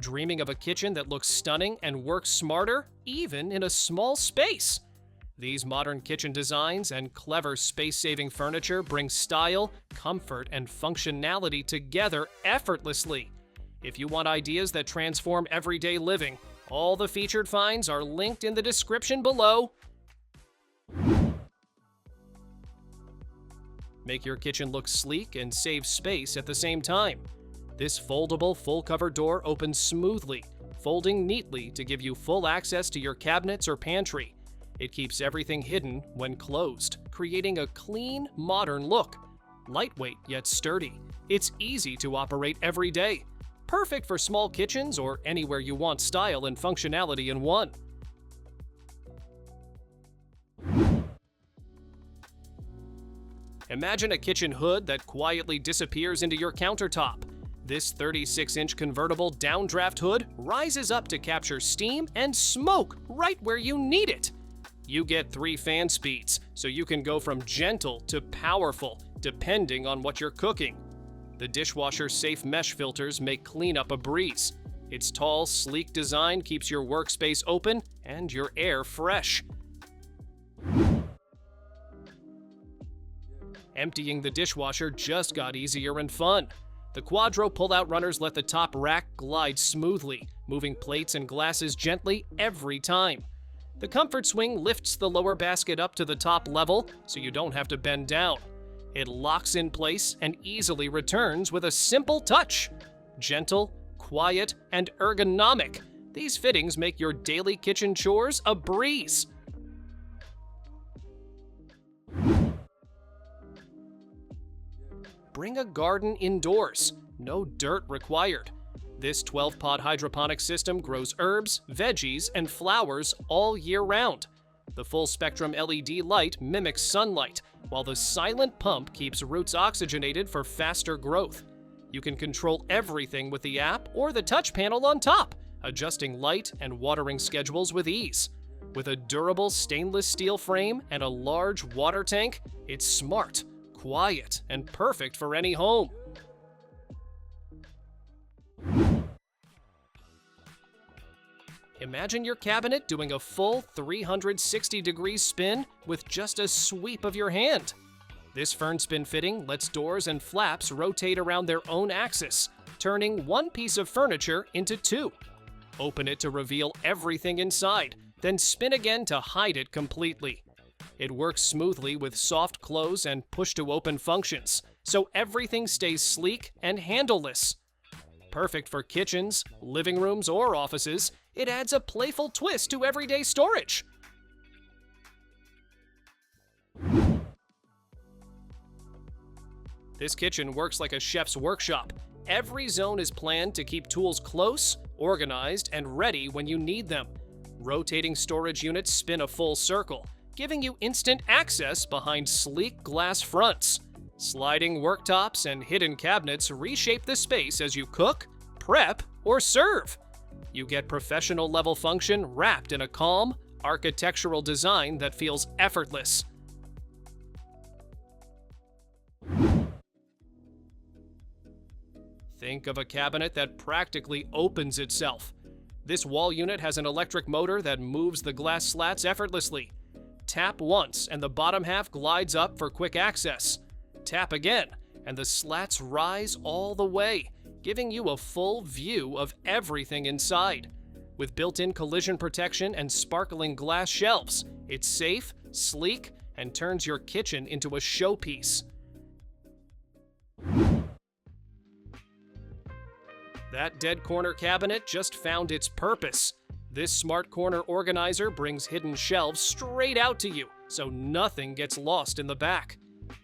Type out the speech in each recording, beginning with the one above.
Dreaming of a kitchen that looks stunning and works smarter, even in a small space? These modern kitchen designs and clever space-saving furniture bring style, comfort, and functionality together effortlessly. If you want ideas that transform everyday living, all the featured finds are linked in the description below. Make your kitchen look sleek and save space at the same time. This foldable full-cover door opens smoothly, folding neatly to give you full access to your cabinets or pantry. It keeps everything hidden when closed, creating a clean, modern look. Lightweight yet sturdy, it's easy to operate every day. Perfect for small kitchens or anywhere you want style and functionality in one. Imagine a kitchen hood that quietly disappears into your countertop. This 36-inch convertible downdraft hood rises up to capture steam and smoke right where you need it. You get 3 fan speeds, so you can go from gentle to powerful, depending on what you're cooking. The dishwasher-safe mesh filters make cleanup a breeze. Its tall, sleek design keeps your workspace open and your air fresh. Emptying the dishwasher just got easier and fun. The Quadro Pullout Runners let the top rack glide smoothly, moving plates and glasses gently every time. The comfort swing lifts the lower basket up to the top level, so you don't have to bend down. It locks in place and easily returns with a simple touch. Gentle, quiet, and ergonomic, these fittings make your daily kitchen chores a breeze. Bring a garden indoors. No dirt required. This 12-pot hydroponic system grows herbs, veggies, and flowers all year round. The full-spectrum LED light mimics sunlight, while the silent pump keeps roots oxygenated for faster growth. You can control everything with the app or the touch panel on top, adjusting light and watering schedules with ease. With a durable stainless steel frame and a large water tank, it's smart, quiet, and perfect for any home. Imagine your cabinet doing a full 360-degree spin with just a sweep of your hand. This FurnSpin fitting lets doors and flaps rotate around their own axis, turning one piece of furniture into 2. Open it to reveal everything inside, then spin again to hide it completely. It works smoothly with soft close and push-to-open functions, so everything stays sleek and handleless. Perfect for kitchens, living rooms, or offices, it adds a playful twist to everyday storage. This kitchen works like a chef's workshop. Every zone is planned to keep tools close, organized, and ready when you need them. Rotating storage units spin a full circle, giving you instant access behind sleek glass fronts. Sliding worktops and hidden cabinets reshape the space as you cook, prep, or serve. You get professional-level function wrapped in a calm, architectural design that feels effortless. Think of a cabinet that practically opens itself. This wall unit has an electric motor that moves the glass slats effortlessly. Tap once and the bottom half glides up for quick access. Tap again and the slats rise all the way, giving you a full view of everything inside. With built-in collision protection and sparkling glass shelves, it's safe, sleek, and turns your kitchen into a showpiece. That dead corner cabinet just found its purpose. This smart corner organizer brings hidden shelves straight out to you, so nothing gets lost in the back.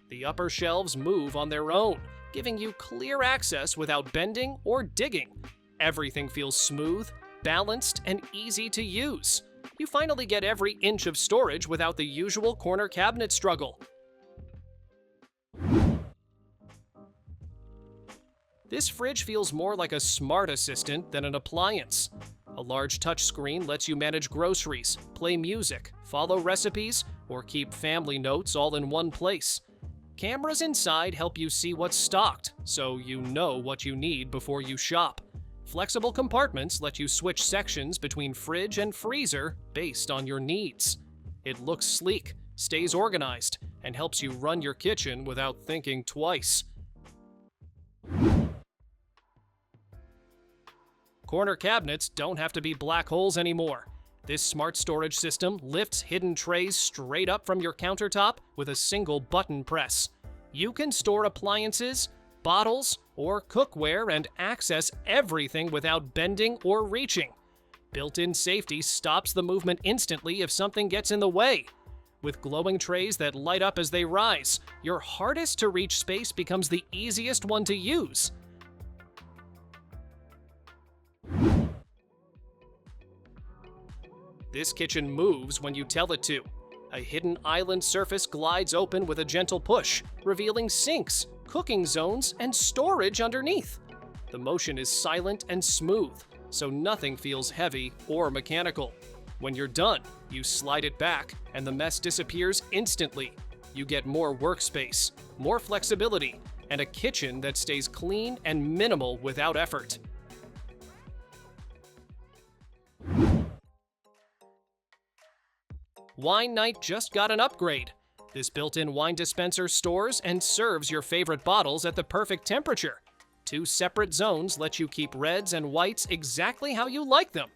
The upper shelves move on their own, giving you clear access without bending or digging. Everything feels smooth, balanced, and easy to use. You finally get every inch of storage without the usual corner cabinet struggle. This fridge feels more like a smart assistant than an appliance. A large touchscreen lets you manage groceries, play music, follow recipes, or keep family notes all in one place. Cameras inside help you see what's stocked, so you know what you need before you shop. Flexible compartments let you switch sections between fridge and freezer based on your needs. It looks sleek, stays organized, and helps you run your kitchen without thinking twice. Corner cabinets don't have to be black holes anymore. This smart storage system lifts hidden trays straight up from your countertop with a single button press. You can store appliances, bottles, or cookware and access everything without bending or reaching. Built-in safety stops the movement instantly if something gets in the way. With glowing trays that light up as they rise, your hardest to reach space becomes the easiest one to use. This kitchen moves when you tell it to. A hidden island surface glides open with a gentle push, revealing sinks, cooking zones, and storage underneath. The motion is silent and smooth, so nothing feels heavy or mechanical. When you're done, you slide it back, and the mess disappears instantly. You get more workspace, more flexibility, and a kitchen that stays clean and minimal without effort. Wine night just got an upgrade. This built-in wine dispenser stores and serves your favorite bottles at the perfect temperature. 2 separate zones let you keep reds and whites exactly how you like them.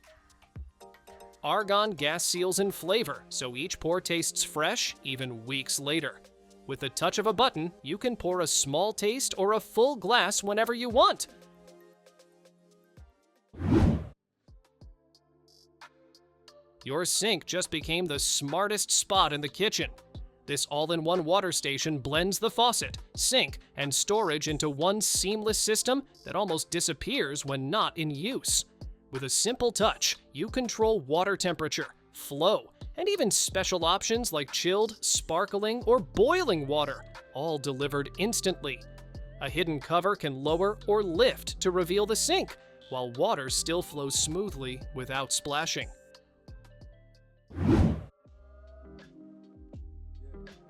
Argon gas seals in flavor, so each pour tastes fresh even weeks later. With the touch of a button, you can pour a small taste or a full glass whenever you want. Your sink just became the smartest spot in the kitchen. This all-in-one water station blends the faucet, sink, and storage into one seamless system that almost disappears when not in use. With a simple touch, you control water temperature, flow, and even special options like chilled, sparkling, or boiling water, all delivered instantly. A hidden cover can lower or lift to reveal the sink, while water still flows smoothly without splashing.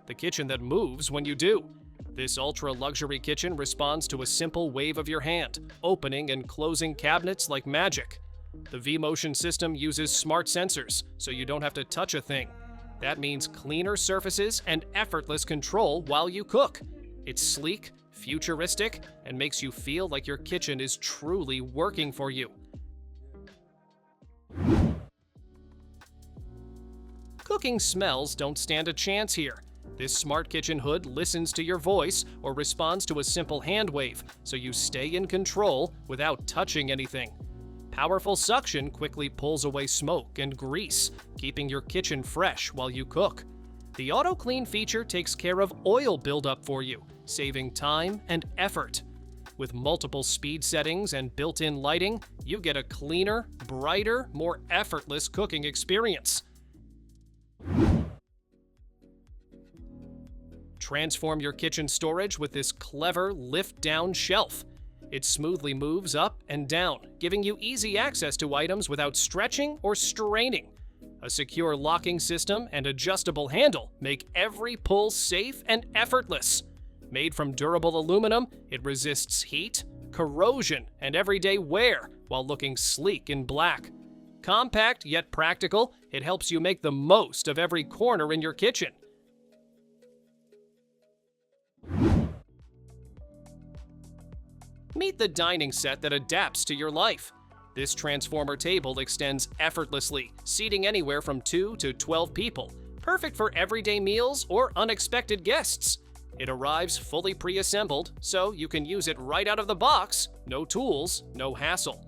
The kitchen that moves when you do. This ultra-luxury kitchen responds to a simple wave of your hand, opening and closing cabinets like magic. The V-Motion system uses smart sensors, so you don't have to touch a thing. That means cleaner surfaces and effortless control while you cook. It's sleek, futuristic, and makes you feel like your kitchen is truly working for you. Cooking smells don't stand a chance here. This smart kitchen hood listens to your voice or responds to a simple hand wave, so you stay in control without touching anything. Powerful suction quickly pulls away smoke and grease, keeping your kitchen fresh while you cook. The auto clean feature takes care of oil buildup for you, saving time and effort. With multiple speed settings and built-in lighting, you get a cleaner, brighter, more effortless cooking experience. Transform your kitchen storage with this clever lift-down shelf. It smoothly moves up and down, giving you easy access to items without stretching or straining. A secure locking system and adjustable handle make every pull safe and effortless. Made from durable aluminum, it resists heat, corrosion, and everyday wear while looking sleek in black. Compact yet practical, it helps you make the most of every corner in your kitchen. Meet the dining set that adapts to your life. This transformer table extends effortlessly, seating anywhere from 2 to 12 people, perfect for everyday meals or unexpected guests. It arrives fully pre-assembled, so you can use it right out of the box, no tools, no hassle.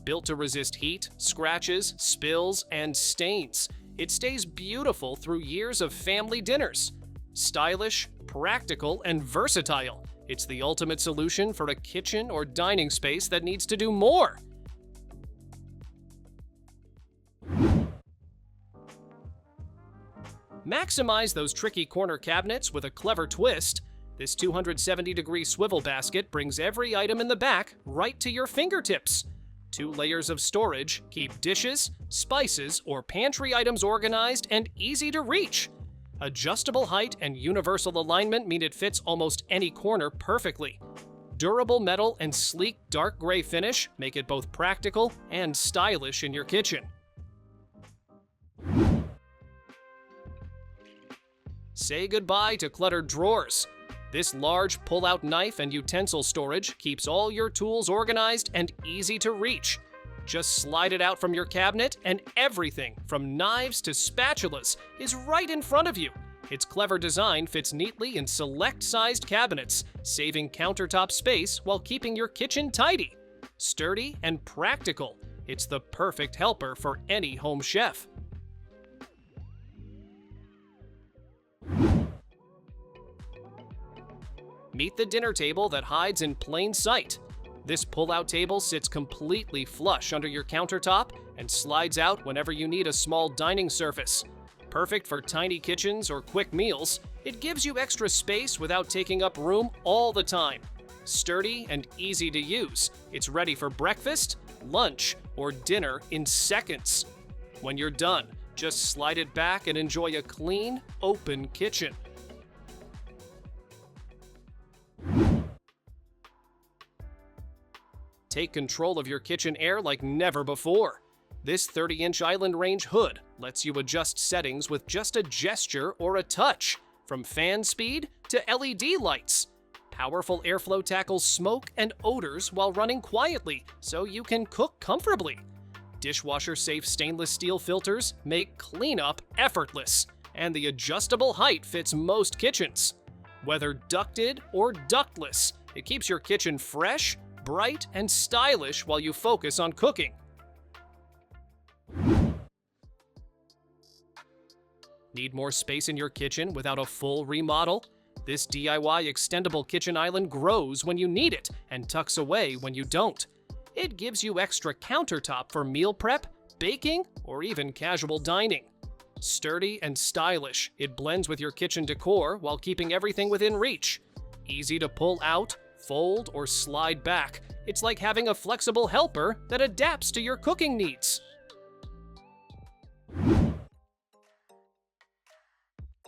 Built to resist heat, scratches, spills, and stains, it stays beautiful through years of family dinners. Stylish, practical, and versatile, it's the ultimate solution for a kitchen or dining space that needs to do more. Maximize those tricky corner cabinets with a clever twist. This 270-degree swivel basket brings every item in the back right to your fingertips. 2 layers of storage keep dishes, spices, or pantry items organized and easy to reach. Adjustable height and universal alignment mean it fits almost any corner perfectly. durable metal and sleek dark gray finish make it both practical and stylish in your kitchen. Say goodbye to cluttered drawers. This large pull-out knife and utensil storage keeps all your tools organized and easy to reach. Just slide it out from your cabinet and everything from knives to spatulas is right in front of you. Its clever design fits neatly in select-sized cabinets, saving countertop space while keeping your kitchen tidy. Sturdy and practical, it's the perfect helper for any home chef. Meet the dinner table that hides in plain sight. This pull-out table sits completely flush under your countertop and slides out whenever you need a small dining surface. Perfect for tiny kitchens or quick meals, it gives you extra space without taking up room all the time. Sturdy and easy to use, it's ready for breakfast, lunch, or dinner in seconds. When you're done, just slide it back and enjoy a clean, open kitchen. Take control of your kitchen air like never before. This 30-inch island range hood lets you adjust settings with just a gesture or a touch, from fan speed to LED lights. Powerful airflow tackles smoke and odors while running quietly, so you can cook comfortably. Dishwasher-safe stainless steel filters make cleanup effortless, and the adjustable height fits most kitchens. Whether ducted or ductless, it keeps your kitchen fresh, bright, and stylish while you focus on cooking. Need more space in your kitchen without a full remodel? This DIY extendable kitchen island grows when you need it and tucks away when you don't. It gives you extra countertop for meal prep, baking, or even casual dining. Sturdy and stylish, it blends with your kitchen decor while keeping everything within reach. Easy to pull out, fold, or slide back. It's like having a flexible helper that adapts to your cooking needs.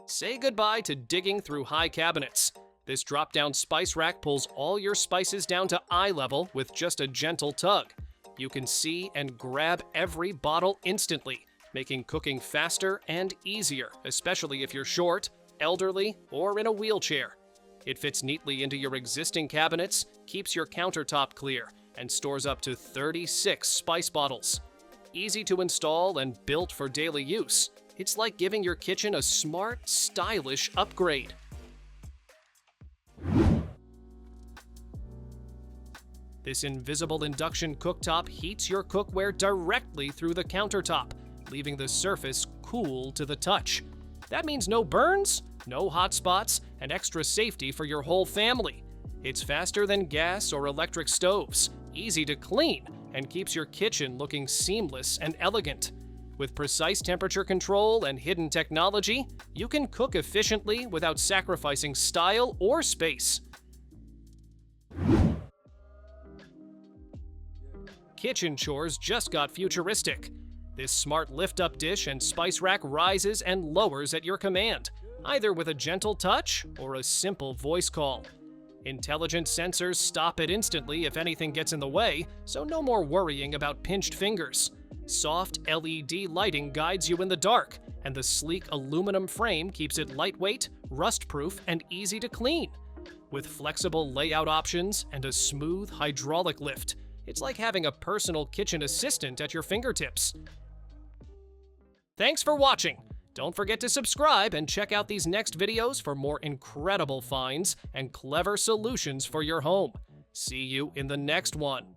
Say goodbye to digging through high cabinets. This drop-down spice rack pulls all your spices down to eye level with just a gentle tug. You can see and grab every bottle instantly, making cooking faster and easier, especially if you're short, elderly, or in a wheelchair. It fits neatly into your existing cabinets, keeps your countertop clear, and stores up to 36 spice bottles. Easy to install and built for daily use. It's like giving your kitchen a smart, stylish upgrade. This invisible induction cooktop heats your cookware directly through the countertop, leaving the surface cool to the touch. That means no burns, no hot spots, and extra safety for your whole family. It's faster than gas or electric stoves, easy to clean, and keeps your kitchen looking seamless and elegant. With precise temperature control and hidden technology, you can cook efficiently without sacrificing style or space. Kitchen chores just got futuristic. This smart lift-up dish and spice rack rises and lowers at your command, either with a gentle touch or a simple voice call. Intelligent sensors stop it instantly if anything gets in the way, so no more worrying about pinched fingers. Soft LED lighting guides you in the dark, and the sleek aluminum frame keeps it lightweight, rust-proof, and easy to clean. With flexible layout options and a smooth hydraulic lift, it's like having a personal kitchen assistant at your fingertips. Thanks for watching! Don't forget to subscribe and check out these next videos for more incredible finds and clever solutions for your home. See you in the next one.